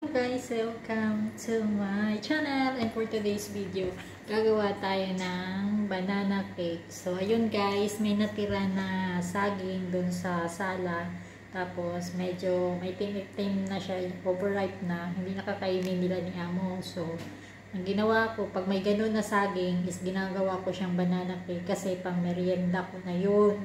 Guys, welcome to my channel, and for today's video gagawa tayo ng banana cake. So ayun guys, may natira na saging dun sa sala, tapos medyo may itim na siya, overripe na, hindi nakakainin nila ni amo. So ang ginawa ko, pag may ganun na saging, is ginagawa ko siyang banana cake kasi pang merienda ko na yun.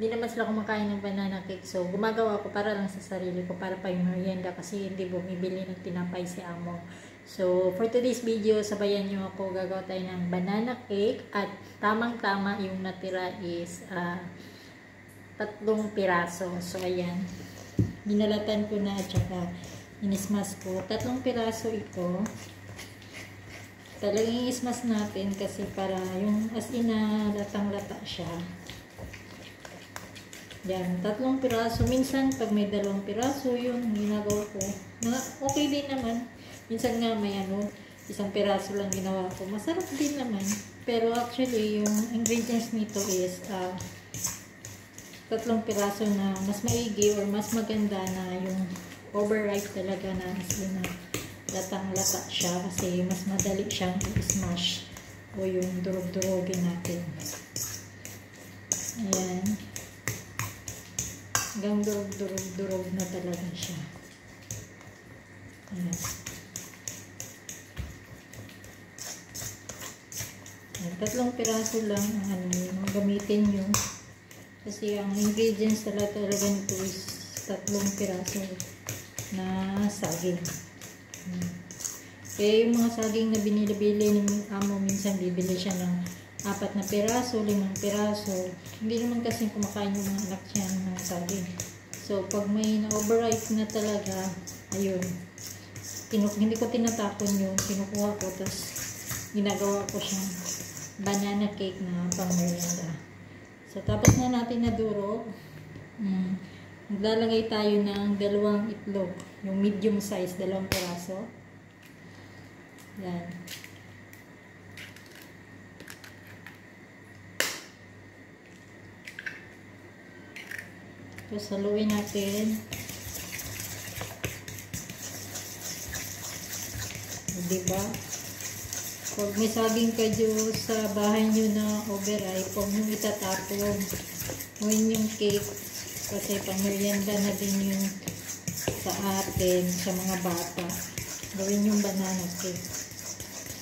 Hindi naman sila kumakain ng banana cake. So, gumagawa ko para lang sa sarili ko, para pa yung merienda kasi hindi bumibili ng tinapay si amo. So, for today's video, sabayan nyo ako, gagawa tayo ng banana cake at tamang-tama yung natira is 3 piraso. So, ayan. Binalatan ko na at saka inismas ko. 3 piraso ito. Talagang i-ismas natin kasi para yung as in na latang-lata siya. Yan, 3 piraso. Minsan, pag may 2 piraso, yun, ginagawa ko. Okay din naman. Minsan nga may 1 piraso lang ginawa ko. Masarap din naman. Pero actually, yung ingredients nito is 3 piraso na mas maigi or mas maganda na yung overripe talaga na latang-lata siya kasi mas madali siyang i-smash o yung durog-durogin natin. Ayan. Hanggang durog na talaga siya. Ayan. Ayan, 3 piraso lang ang gamitin nyo. Kasi ang ingredients talaga nito is 3 piraso na saging. Kaya yung mga saging na binili ni amo, minsan bibili siya ng 4 na piraso, 5 piraso. Hindi naman kasi kumakain yung mga anak niya ng saging. So, pag may na-overripe na talaga, ayun. Hindi ko tinatapon yun. Kinukuha ko, tapos ginagawa ko siyang banana cake na pang merienda. So, tapos na natin naduro. Maglalagay tayo ng 2 itlog. Yung medium size, 2 piraso. Yan. Tapos haluin natin. Diba? Pag may saging kayo sa bahay nyo na overripe, huwag nyo itatapon. Gawin yung cake. Kasi pang merienda na din yung sa atin, sa mga bata. Gawin yung banana cake.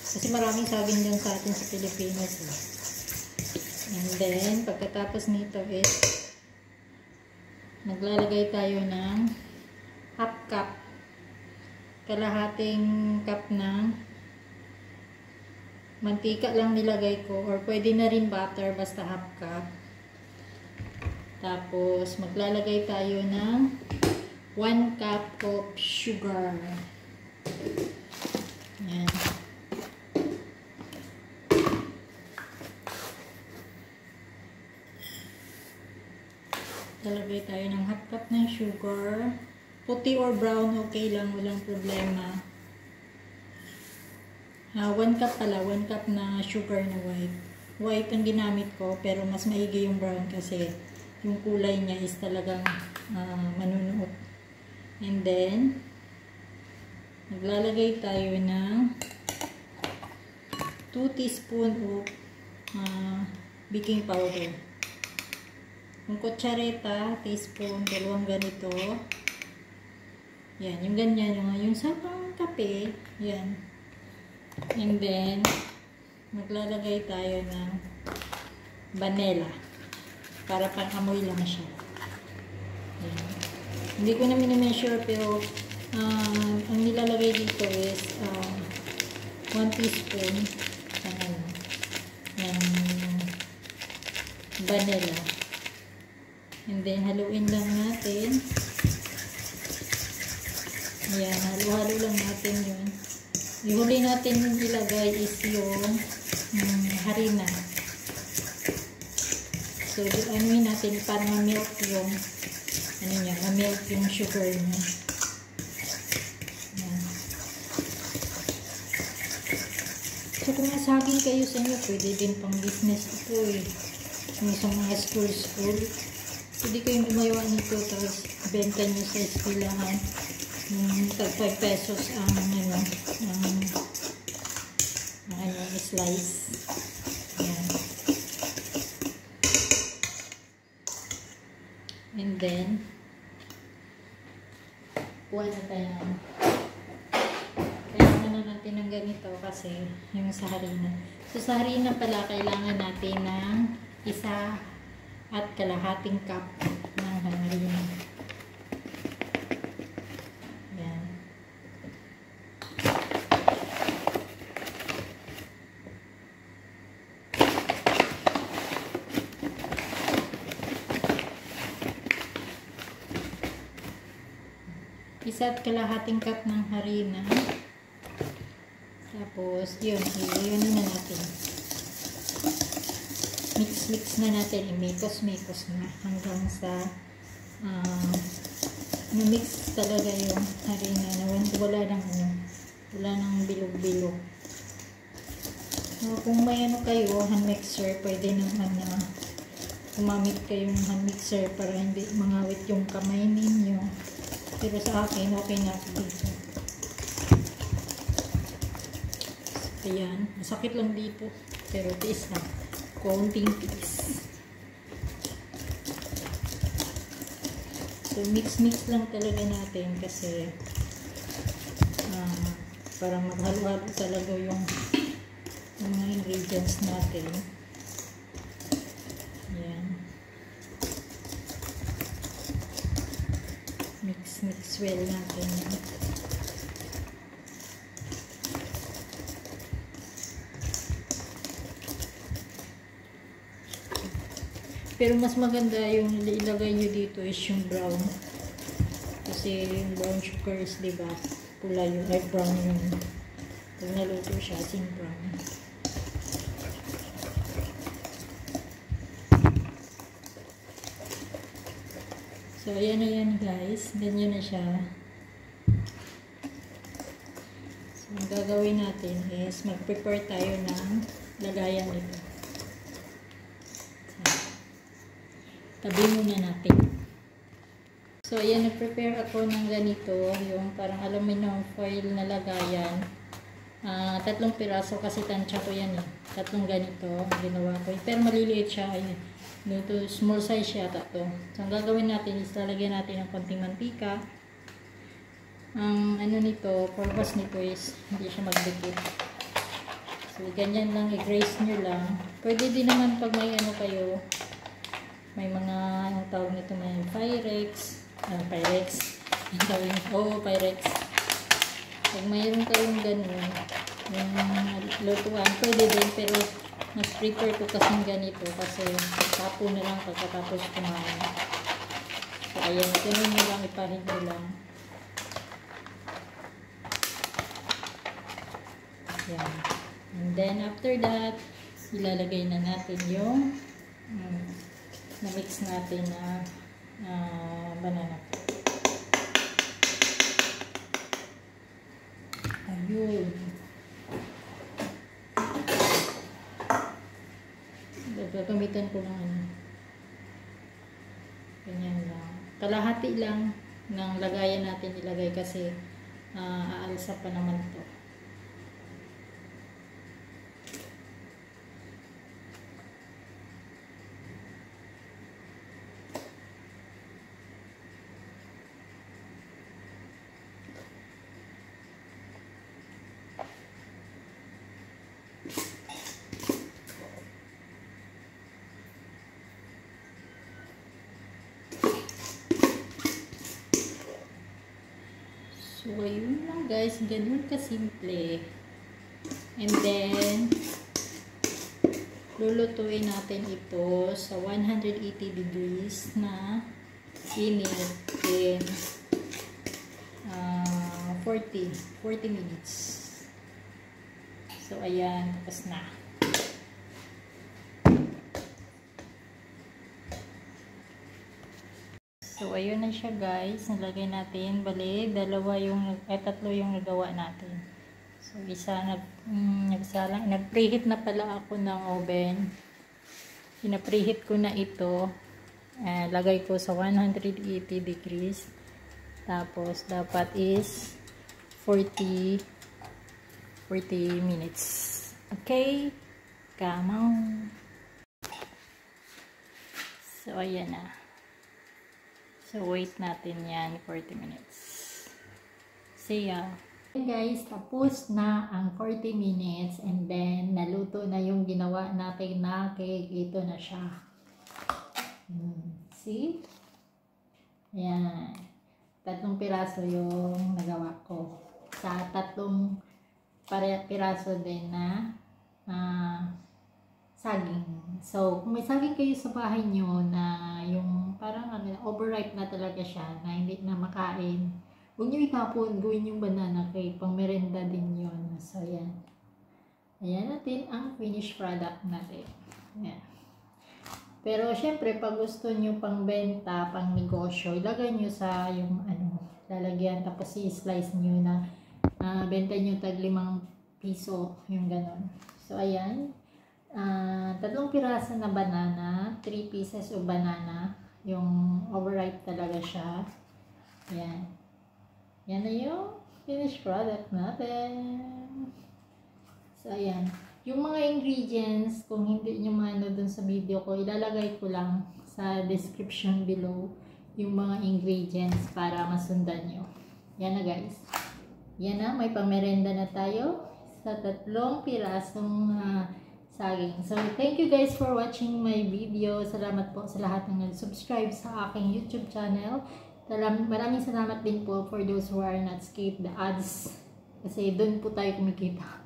Kasi maraming saging dyan sa atin sa Pilipinas. And then, pagkatapos nito is maglalagay tayo ng half cup, kalahating cup ng mantika lang nilagay ko, or pwede na rin butter, basta half cup. Tapos maglalagay tayo ng 1 cup of sugar. Yan. Lalagay tayo ng half cup ng sugar. Puti or brown, okay lang, walang problema. 1 cup pala, 1 cup na sugar na white. White ang ginamit ko, pero mas maigi yung brown kasi yung kulay niya is talagang manunuot. And then, maglalagay tayo ng 2 teaspoon of baking powder. Yung kutsareta, teaspoon, 2 ganito. Yan, yung ganyan, yung sapang kape. Yan. And then, maglalagay tayo ng vanilla. Para pang amoy lang siya. Yan. Hindi ko na minimeasure, pero ang nilalagay dito is 1 teaspoon ng vanilla. And then, haluin lang natin. Ayan, halo-halo lang natin yun. Yung huli natin ilagay is yung harina. So, anuin natin para ma-melt yung ma-melt yung sugar niya. Ayan. So, kung nasaging kayo sa inyo, pwede din pang business ito eh. Yung sa mga school. Pwede kayong gumawa nito, tapos benta nyo sa eskwelahan. Tag 5 pesos ang slice. Ayan. And then, kuha na tayo ng kailangan na natin ng ganito kasi yung sa harina. So, sa harina pala, kailangan natin ng 1.5 cup ng harina. Ayan. Isa't kalahating cup ng harina. Tapos, yun na natin. Mix na natin. Imikos-mikos na hanggang sa na-mix talaga yung harina na wala nang bilog-bilog. So, kung may kayo, hand mixer, pwede naman na gumamit kayo ng hand mixer para hindi mangawit yung kamay ninyo. Pero sa akin, okay na ako dito. Ayan. Masakit lang dito. Pero tiis na. Kaunting tiis. So, mix lang talaga natin kasi parang maghalo-halo talaga yung mga ingredients natin. Ayan. Mix well natin yan. Pero mas maganda yung ilagay nyo dito is yung brown. Kasi yung brown sugar is, diba, pula yung, ay brown yung, pag naluto siya, asin brown. So, ayan na yan guys. Ganyan na siya. So, ang gagawin natin is mag-prepare tayo ng lagayan nito. Tabi muna natin. So, ayan, nag-prepare ako ng ganito, yung parang aluminum foil na lagayan. 3 piraso kasi tansya ko yan eh. 3 ganito, ginawa ko. Pero maliliit siya, ayan. Dito, small size siya to. So, ang gagawin natin is lalagyan natin ng konting mantika. Ang nito, purpose nito is hindi siya magdikit. So, ganyan lang, i-graze nyo lang. Pwede din naman pag may kayo, may mga, ang tawag nito, may Pyrex. Pyrex. Ang tawag nito, Pyrex. Pag mayroon kayong ganun, yung lutuan, pwede din, pero mas prefer ko kasing ganito kasi tapo na lang pagkatapos kumain. So, ayan, ganun nyo lang, ipahid nyo lang. Ayan. And then, after that, ilalagay na natin yung na-mix natin na banana. Ayun. Gagamitan ko ng ganyan lang. Kalahati lang ng lagayan natin ilagay kasi aalsa pa naman to. So, ayun lang guys. Ganun kasimple. And then, lulutuin natin ito sa 180 degrees na init in 40 minutes. So, ayan. Tapos na. So, ayun na siya guys. Nalagay natin. Bali, 3 yung nagawa natin. So, nag-preheat na pala ako ng oven. Pina-preheat ko na ito. Lagay ko sa 180 degrees. Tapos, dapat is 40 minutes. Okay? Come on. So, ayan na. So, wait natin yan 40 minutes. See ya. Okay guys, tapos na ang 40 minutes and then naluto na yung ginawa natin na cake. Ito na siya. See? Ayan. 3 piraso yung nagawa ko. Sa 3 piraso din na saging. So, kung may saging kayo sa bahay nyo na yung parang overripe na talaga siya, na hindi na makain, huwag nyo itapon, gawin yung banana cake. Pang merenda din yun. So, ayan. Ayan natin ang finished product natin. Ayan. Pero, syempre, pag gusto nyo pang benta, pang negosyo, ilagay nyo sa yung lalagyan. Tapos, i-slice nyo na benta nyo tag 5 piso. Yung ganon. So, ayan. 3 piraso na banana. 3 pieces of banana. Yung overripe talaga siya. Ayan. Yan na yung finished product natin. So, ayan. Yung mga ingredients, kung hindi nyo maano dun sa video ko, ilalagay ko lang sa description below yung mga ingredients para masundan nyo. Yan na guys. Yan na, may pamerenda na tayo sa 3 pirasong saging. So, thank you guys for watching my video. Salamat po sa lahat ng nag-subscribe sa aking YouTube channel. Maraming salamat din po for those who are not skip the ads. Kasi doon po tayo kumikita.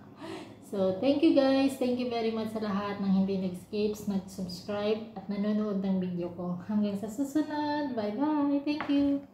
So, thank you guys. Thank you very much sa lahat ng hindi nag-skip, nag-subscribe, at nanonood ng video ko. Hanggang sa susunod. Bye-bye. Thank you.